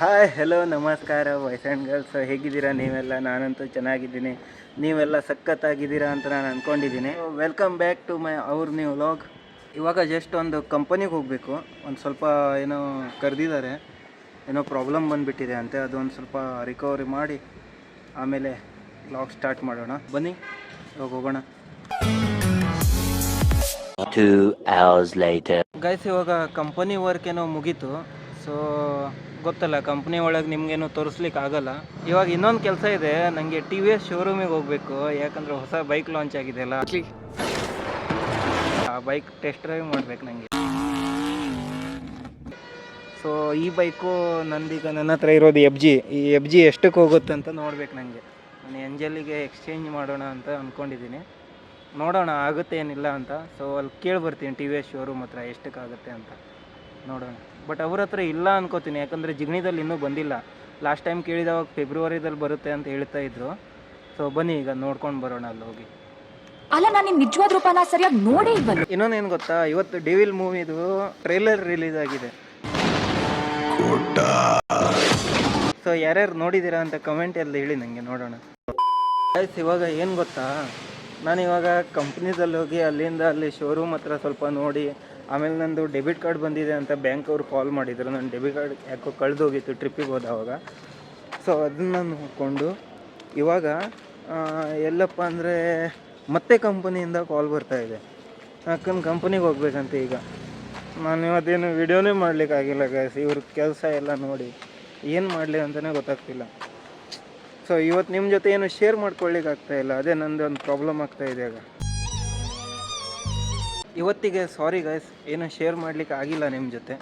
Hi hello ನಮಸ್ಕಾರ boys and girls, ಹೇಗಿದ್ದೀರಾ ನೀವೆಲ್ಲ? ನಾನಂತೂ ಚೆನ್ನಾಗಿದ್ದೀನಿ, ನೀವೆಲ್ಲ ಸಖತ್ತಾಗಿದ್ದೀರಾ ಅಂತ ನಾನು ಅಂದ್ಕೊಂಡಿದ್ದೀನಿ. ವೆಲ್ಕಮ್ ಬ್ಯಾಕ್ ಟು ಅವ್ರ ನ್ಯೂ ವ್ಲಾಗ್. ಇವಾಗ ಜಸ್ಟ್ ಒಂದು ಕಂಪನಿಗೆ ಹೋಗಬೇಕು, ಒಂದು ಸ್ವಲ್ಪ ಏನೋ ಕರೆದಿದ್ದಾರೆ, ಏನೋ ಪ್ರಾಬ್ಲಮ್ ಬಂದುಬಿಟ್ಟಿದೆ ಅಂತೆ. ಅದೊಂದು ಸ್ವಲ್ಪ ರಿಕವರಿ ಮಾಡಿ ಆಮೇಲೆ ವ್ಲಾಗ್ ಸ್ಟಾರ್ಟ್ ಮಾಡೋಣ. ಬನ್ನಿ ಇವಾಗ ಹೋಗೋಣ. 2 hours later. ಗೈಸ್, ಇವಾಗ ಕಂಪನಿ ವರ್ಕ್ ಏನೋ ಮುಗೀತು. ಸೊ ಗೊತ್ತಲ್ಲ, ಕಂಪ್ನಿ ಒಳಗೆ ನಿಮಗೇನು ತೋರಿಸ್ಲಿಕ್ಕೆ ಆಗಲ್ಲ. ಇವಾಗ ಇನ್ನೊಂದು ಕೆಲಸ ಇದೆ, ನನಗೆ ಟಿ ವಿ ಎಸ್ ಶೋರೂಮಿಗೆ ಹೋಗಬೇಕು. ಯಾಕಂದರೆ ಹೊಸ ಬೈಕ್ ಲಾಂಚ್ ಆಗಿದೆಯಲ್ಲ, ಆ ಬೈಕ್ ಟೆಸ್ಟ್ ಡ್ರೈವ್ ಮಾಡ್ಬೇಕು ನನಗೆ. ಸೊ ಈ ಬೈಕು ನಂದೀಗ ನನ್ನ ಹತ್ರ ಇರೋದು FG. ಈ FG ಎಷ್ಟಕ್ಕೆ ಹೋಗುತ್ತೆ ಅಂತ ನೋಡ್ಬೇಕು ನನಗೆ. ನಾನು ಎಂಜಲಿಗೆ ಎಕ್ಸ್ಚೇಂಜ್ ಮಾಡೋಣ ಅಂತ ಅಂದ್ಕೊಂಡಿದ್ದೀನಿ. ನೋಡೋಣ ಆಗುತ್ತೆ ಏನಿಲ್ಲ ಅಂತ. ಸೊ ಅಲ್ಲಿ ಕೇಳಿ ಬರ್ತೀನಿ ಟಿ ವಿ ಎಸ್ ಶೋರೂಮ್ ಹತ್ರ ಎಷ್ಟಕ್ಕಾಗುತ್ತೆ ಅಂತ ನೋಡೋಣ. ಬಟ್ ಅವ್ರ ಹತ್ರ ಇಲ್ಲ ಅನ್ಕೋತೀನಿ, ಯಾಕಂದರೆ ಜಿಗಣಿದಲ್ಲಿ ಇನ್ನೂ ಬಂದಿಲ್ಲ. ಲಾಸ್ಟ್ ಟೈಮ್ ಕೇಳಿದವಾಗ ಫೆಬ್ರವರಿದಲ್ಲಿ ಬರುತ್ತೆ ಅಂತ ಹೇಳ್ತಾ ಇದ್ರು. ಸೊ ಬನ್ನಿ ಈಗ ನೋಡ್ಕೊಂಡು ಬರೋಣ ಅಲ್ಲಿ ಹೋಗಿ. ಅಲ್ಲ, ನಾನು ನಿಜವಾದ ರೂಪನ ಸರಿಯಾಗಿ ನೋಡೇ ಇಲ್ವಲ್ಲ. ಇನ್ನೊಂದೇನು ಗೊತ್ತಾ, ಇವತ್ತು ಡೆವಿಲ್ ಮೂವಿದು ಟ್ರೈಲರ್ ರಿಲೀಸ್ ಆಗಿದೆ. ಸೊ ಯಾರ್ಯಾರು ನೋಡಿದ್ದೀರಾ ಅಂತ ಕಮೆಂಟಲ್ಲಿ ಹೇಳಿ ನನಗೆ, ನೋಡೋಣ. ಆಯ್ತು, ಇವಾಗ ಏನು ಗೊತ್ತಾ, ನಾನಿವಾಗ ಕಂಪ್ನೀದಲ್ಲಿ ಹೋಗಿ ಅಲ್ಲಿಂದ ಅಲ್ಲಿ ಶೋರೂಮ್ ಹತ್ರ ಸ್ವಲ್ಪ ನೋಡಿ, ಆಮೇಲೆ ನಂದು ಡೆಬಿಟ್ ಕಾರ್ಡ್ ಬಂದಿದೆ ಅಂತ ಬ್ಯಾಂಕ್ ಅವ್ರು ಕಾಲ್ ಮಾಡಿದರು. ನನ್ನ ಡೆಬಿಟ್ ಕಾರ್ಡ್ ಯಾಕೋ ಕಳೆದೋಗಿತ್ತು ಟ್ರಿಪ್ಪಿಗೆ ಹೋದವಾಗ. ಸೊ ಅದನ್ನು ನೋಡಿಕೊಂಡು ಇವಾಗ ಎಲ್ಲಪ್ಪ ಅಂದರೆ ಮತ್ತೆ ಕಂಪನಿಯಿಂದ ಕಾಲ್ ಬರ್ತಾಯಿದೆ. ಯಾಕಂದ್ರೆ ಕಂಪನಿಗೆ ಹೋಗ್ಬೇಕಂತ. ಈಗ ನಾನು ಇವತ್ತೇನು ವಿಡಿಯೋನೇ ಮಾಡಲಿಕ್ಕಾಗಿಲ್ಲ ಗೈಸ್, ಇವ್ರ ಕೆಲಸ ಎಲ್ಲ ನೋಡಿ ಏನು ಮಾಡಲಿ ಅಂತಲೇ ಗೊತ್ತಾಗ್ತಿಲ್ಲ. ಸೊ ಇವತ್ತು ನಿಮ್ಮ ಜೊತೆ ಏನು ಶೇರ್ ಮಾಡ್ಕೊಳ್ಳಿಕ್ಕೆ ಆಗ್ತಾಯಿಲ್ಲ, ಅದೇ ನಂದು ಒಂದು ಪ್ರಾಬ್ಲಮ್ ಆಗ್ತಾಯಿದೆ. ಆಗ ಇವತ್ತಿಗೆ ಸಾರಿ ಗೈಸ್, ಏನು ಶೇರ್ ಮಾಡಲಿಕ್ಕೆ ಆಗಿಲ್ಲ ನಿಮ್ಮ ಜೊತೆ.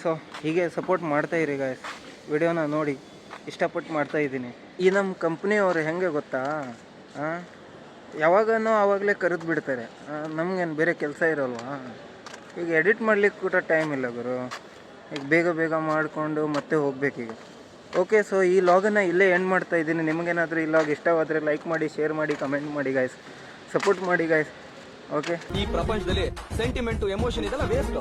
ಸೊ ಹೀಗೆ ಸಪೋರ್ಟ್ ಮಾಡ್ತಾಯಿರಿ ಗೈಸ್, ವಿಡಿಯೋನ ನೋಡಿ ಇಷ್ಟಪಟ್ಟು ಮಾಡ್ತಾಯಿದ್ದೀನಿ. ಈ ನಮ್ಮ ಕಂಪ್ನಿಯವರು ಹೆಂಗೆ ಗೊತ್ತಾ, ಯಾವಾಗನೋ ಆವಾಗಲೇ ಕರೆದು ಬಿಡ್ತಾರೆ. ನಮಗೇನು ಬೇರೆ ಕೆಲಸ ಇರೋಲ್ವಾ? ಈಗ ಎಡಿಟ್ ಮಾಡ್ಲಿಕ್ಕೆ ಕೂಡ ಟೈಮ್ ಇಲ್ಲ ಗುರು. ಈಗ ಬೇಗ ಬೇಗ ಮಾಡಿಕೊಂಡು ಮತ್ತೆ ಹೋಗ್ಬೇಕೀಗ. ಓಕೆ, ಸೊ ಈ ಲಾಗನ್ನು ಇಲ್ಲೇ ಎಂಡ್ ಮಾಡ್ತಾಯಿದ್ದೀನಿ. ನಿಮಗೇನಾದರೂ ಈ ಲಾಗ್ ಇಷ್ಟವಾದರೆ ಲೈಕ್ ಮಾಡಿ, ಶೇರ್ ಮಾಡಿ, ಕಮೆಂಟ್ ಮಾಡಿ ಗೈಸ್, ಸಪೋರ್ಟ್ ಮಾಡಿ ಗೈಸ್. ಓಕೆ, ಈ ಪ್ರಪಂಚದಲ್ಲಿ ಸೆಂಟಿಮೆಂಟು ಎಮೋಷನ್ ಇದೆಲ್ಲ ವೇಸ್ಟ್.